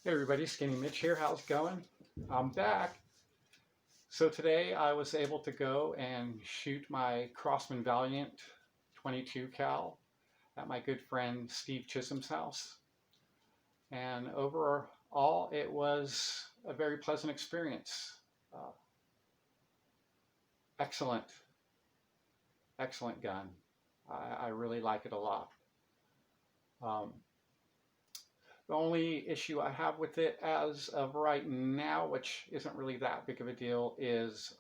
Hey everybody, Skinny Mitch here. How's it going? I'm back. So today I was able to go and shoot my Crosman Valiant 22 cal at my good friend Steve Chisholm's house. And overall, it was a very pleasant experience. Uh, excellent, excellent gun. I really like it a lot. Um, The only issue I have with it as of right now, which isn't really that big of a deal, is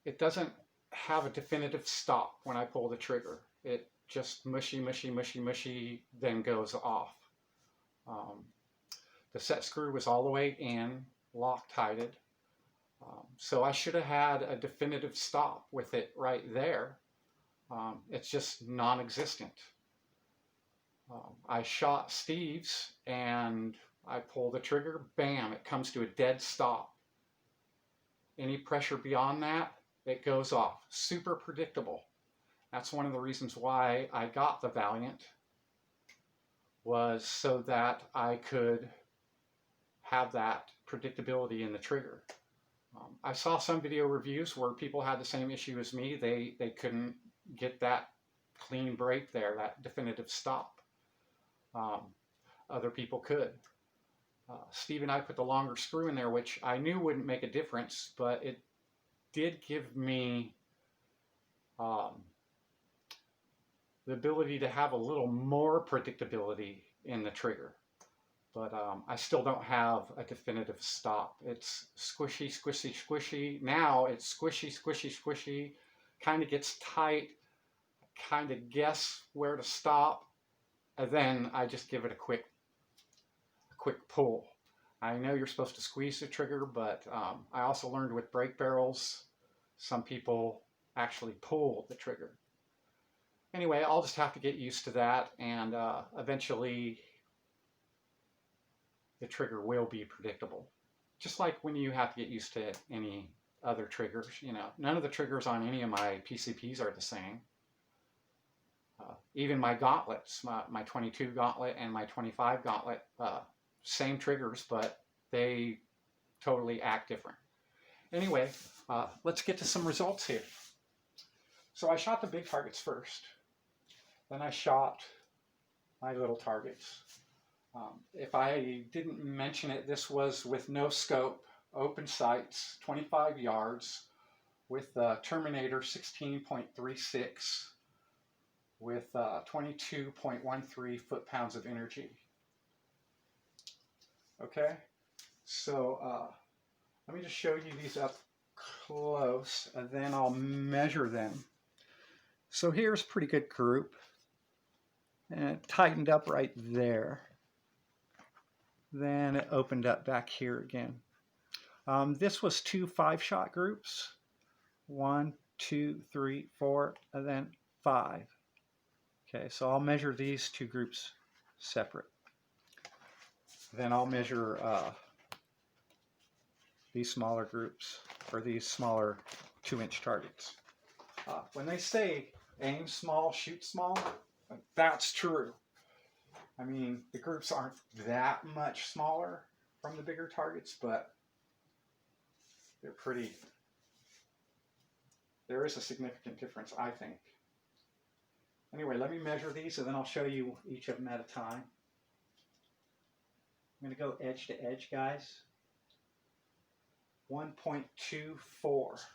it doesn't have a definitive stop when I pull the trigger. It just mushy, mushy, mushy, mushy, then goes off. Um, the set screw was all the way in, Loctited. So I should have had a definitive stop with it right there. It's just non-existent. I shot Steve's and I pull the trigger, bam, it comes to a dead stop. Any pressure beyond that, it goes off. Super predictable. That's one of the reasons why I got the Valiant, was so that I could have that predictability in the trigger. I saw some video reviews where people had the same issue as me. They couldn't get that clean break there, that definitive stop. Other people could. Steve and I put the longer screw in there, which I knew wouldn't make a difference, but it did give me the ability to have a little more predictability in the trigger. But I still don't have a definitive stop. It's squishy, squishy, squishy. Now it's squishy, squishy, squishy. Kind of gets tight. Kind of guess where to stop. And then I just give it a quick pull. I know you're supposed to squeeze the trigger, but I also learned with brake barrels, some people actually pull the trigger. Anyway, I'll just have to get used to that, and eventually the trigger will be predictable. Just like when you have to get used to any other triggers, you know, none of the triggers on any of my PCPs are the same. Even my gauntlets, my 22 gauntlet and my 25 gauntlet, same triggers, but they totally act different. Anyway, let's get to some results here. So I shot the big targets first. Then I shot my little targets. If I didn't mention it, this was with no scope, open sights, 25 yards, with Terminator 16.36, with 22.13 foot-pounds of energy. Okay, so let me just show you these up close, and then I'll measure them. So here's a pretty good group, and it tightened up right there. Then it opened up back here again. This was two 5-shot groups. 1, 2, 3, 4, and then 5. Okay, so I'll measure these two groups separate. Then I'll measure these smaller groups, or these smaller 2-inch targets. When they say aim small, shoot small, that's true. I mean, the groups aren't that much smaller from the bigger targets, but they're pretty. There is a significant difference, I think. Anyway, let me measure these, and then I'll show you each of them at a time. I'm going to go edge to edge, guys. 1.24.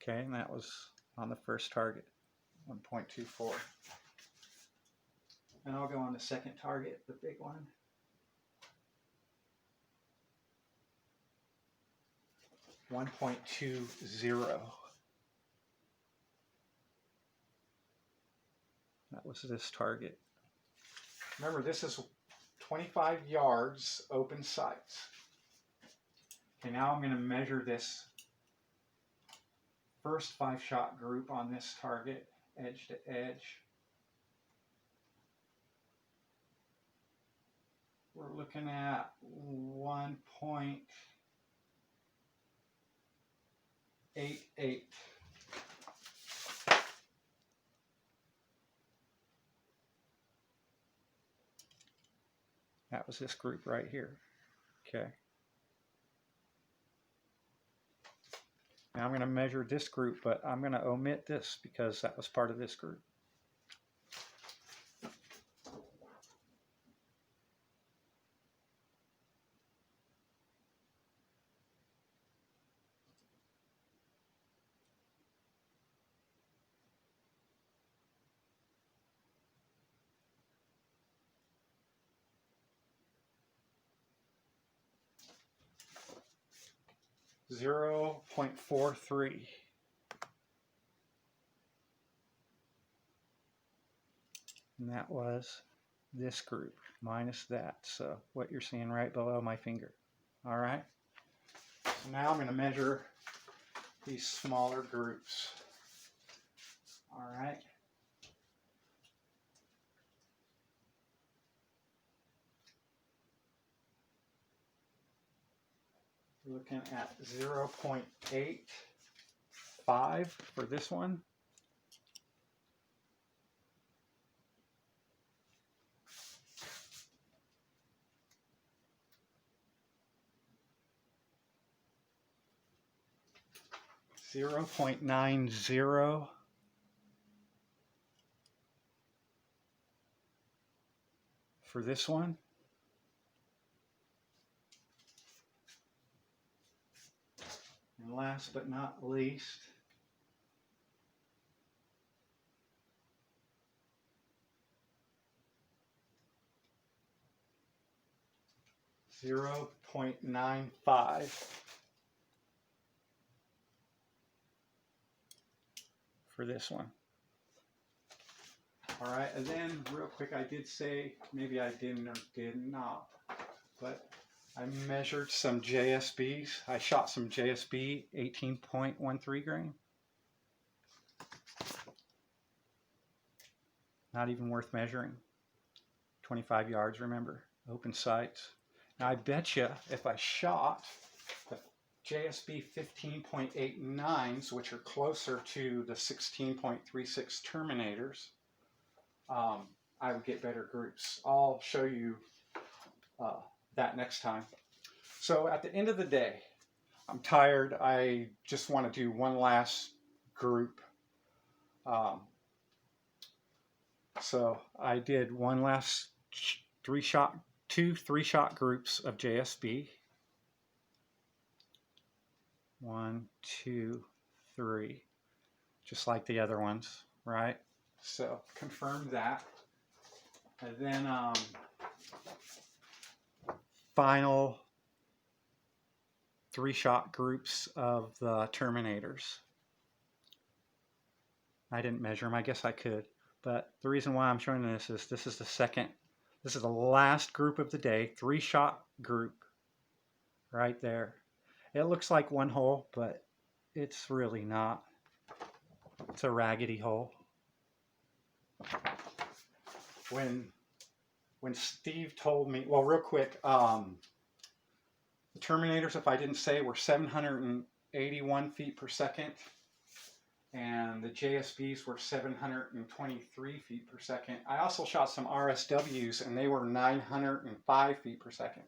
Okay, and that was on the first target, 1.24. And I'll go on the second target, the big one. 1.20. That was this target. Remember, this is 25 yards open sights. Okay, now I'm going to measure this first 5-shot group on this target, edge to edge. We're looking at 1.20. 0.88. That was this group right here. Okay. Now I'm going to measure this group, but I'm going to omit this because that was part of this group. .43. And that was this group minus that. So what you're seeing right below my finger. All right. So now I'm going to measure these smaller groups. All right. We're looking at 0.85 for this one. .90 for this one. And last but not least, .95 for this one. All right, and then real quick, I did say, maybe I didn't or did not, but I measured some JSBs. I shot some JSB 18.13 grain. Not even worth measuring. 25 yards, remember, open sights. Now I bet you if I shot the JSB 15.89s, which are closer to the 16.36 Terminators, I would get better groups. I'll show you that next time. So at the end of the day, I'm tired. I just want to do one last group. So I did one last two three-shot groups of JSB. 1, 2, 3, just like the other ones, right? So confirm that. And then final three-shot groups of the Terminators. I didn't measure them. I guess I could. But the reason why I'm showing this is this is the last group of the day, three-shot group right there. It looks like one hole, but it's really not. It's a raggedy hole. When Steve told me, well, real quick, the Terminators, if I didn't say, were 781 feet per second, and the JSBs were 723 feet per second. I also shot some RSWs, and they were 905 feet per second.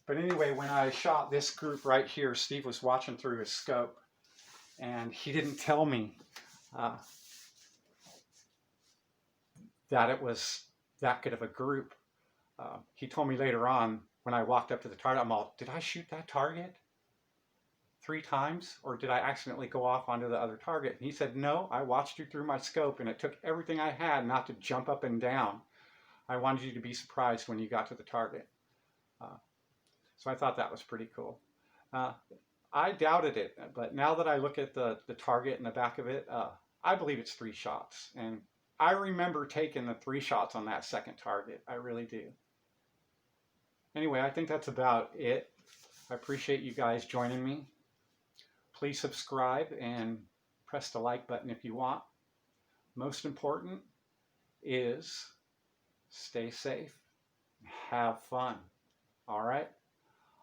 But anyway, when I shot this group right here, Steve was watching through his scope, and he didn't tell me that it was that good of a group. He told me later on when I walked up to the target, I'm all, did I shoot that target 3 times, or did I accidentally go off onto the other target? And he said, no, I watched you through my scope, and it took everything I had not to jump up and down. I wanted you to be surprised when you got to the target. So I thought that was pretty cool. I doubted it, but now that I look at the target in the back of it, I believe it's 3 shots. And I remember taking the 3 shots on that second target. I really do. Anyway, I think that's about it. I appreciate you guys joining me. Please subscribe and press the like button if you want. Most important is stay safe, have fun. All right?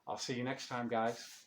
I'll see you next time, guys.